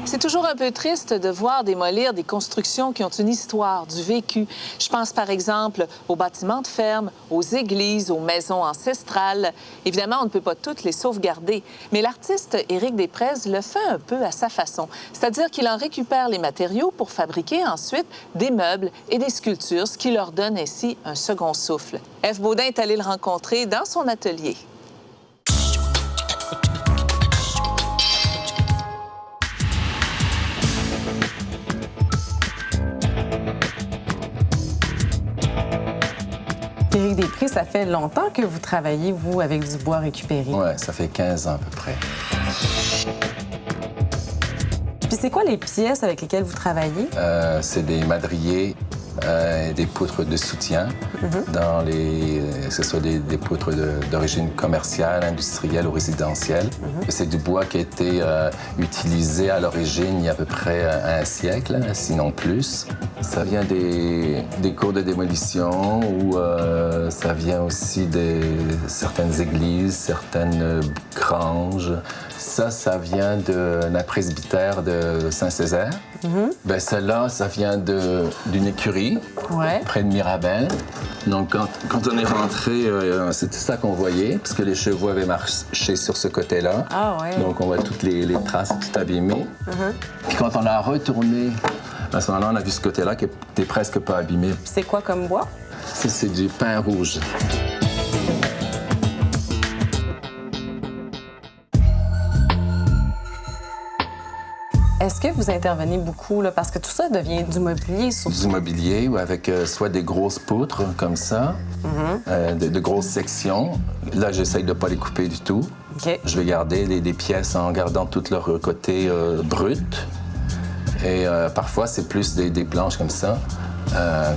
C'est toujours un peu triste de voir démolir des constructions qui ont une histoire, du vécu. Je pense par exemple aux bâtiments de ferme, aux églises, aux maisons ancestrales. Évidemment, on ne peut pas toutes les sauvegarder, mais l'artiste Éric Desprez le fait un peu à sa façon. C'est-à-dire qu'il en récupère les matériaux pour fabriquer ensuite des meubles et des sculptures, ce qui leur donne ainsi un second souffle. Ève Baudin est allée le rencontrer dans son atelier. Éric Desprez, ça fait longtemps que vous travaillez, vous, avec du bois récupéré. Oui, ça fait 15 ans à peu près. Puis c'est quoi les pièces avec lesquelles vous travaillez? C'est des madriers, des poutres de soutien, que ce soit des poutres d'origine commerciale, industrielle ou résidentielle. C'est du bois qui a été utilisé à l'origine il y a à peu près un siècle, sinon plus. Ça vient des cours de démolition ou ça vient aussi de certaines églises, certaines granges. Ça vient d'un presbytère de Saint-Césaire. Ben, celle-là, ça vient d'une écurie près de Mirabel. Donc, quand on est rentré, c'était ça qu'on voyait, parce que les chevaux avaient marché sur ce côté-là. Ah ouais. Donc, on voit toutes les traces, tout abîmé. Puis quand on a retourné, à ce moment-là, on a vu ce côté-là qui était presque pas abîmé. C'est quoi comme bois? Ça, c'est du pin rouge. Est-ce que vous intervenez beaucoup, là, parce que tout ça devient du mobilier, surtout? Du mobilier, ou avec soit des grosses poutres comme ça, de grosses sections. Là, j'essaye de ne pas les couper du tout. OK. Je vais garder des pièces en gardant tout leur côté brut. Et parfois, c'est plus des planches comme ça.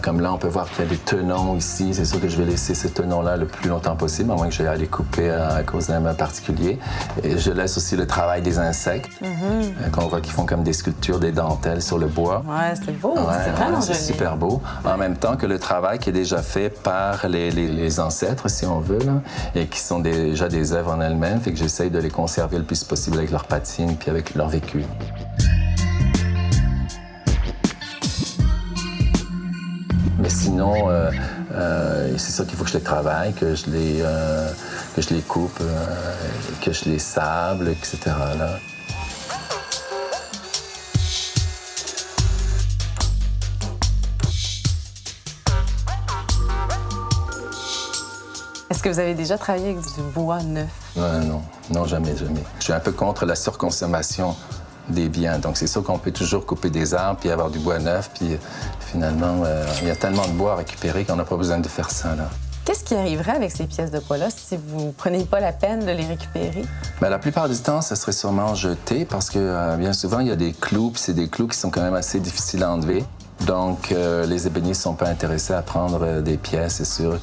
Comme là, on peut voir qu'il y a des tenons ici. C'est sûr que je vais laisser ces tenons-là le plus longtemps possible, à moins que j'aille les couper à cause d'un meuble particulier. Et je laisse aussi le travail des insectes, qu'on voit qu'ils font comme des sculptures, des dentelles sur le bois. Ouais, c'est beau. Ouais, c'est vraiment c'est joli. super beau. En même temps que le travail qui est déjà fait par les ancêtres, si on veut, là, et qui sont déjà des œuvres en elles-mêmes, fait que j'essaye de les conserver le plus possible avec leur patine puis avec leur vécu. Mais sinon, c'est ça qu'il faut que je les travaille, que je les coupe, que je les sable, etc. Là. Est-ce que vous avez déjà travaillé avec du bois neuf? Non, jamais. Je suis un peu contre la surconsommation des biens. Donc, c'est sûr qu'on peut toujours couper des arbres puis avoir du bois neuf. Puis, finalement, il y a tellement de bois à récupérer qu'on n'a pas besoin de faire ça, là. Qu'est-ce qui arriverait avec ces pièces de bois-là si vous ne preniez pas la peine de les récupérer? Bien, la plupart du temps, ça serait sûrement jeté parce que, bien souvent, il y a des clous, puis c'est des clous qui sont quand même assez difficiles à enlever. Donc, les ébénistes ne sont pas intéressés à prendre des pièces, c'est sûr,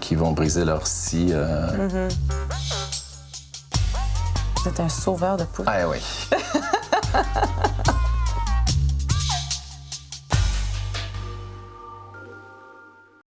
qui vont briser leur scie. Vous êtes un sauveur de poules. Ah oui.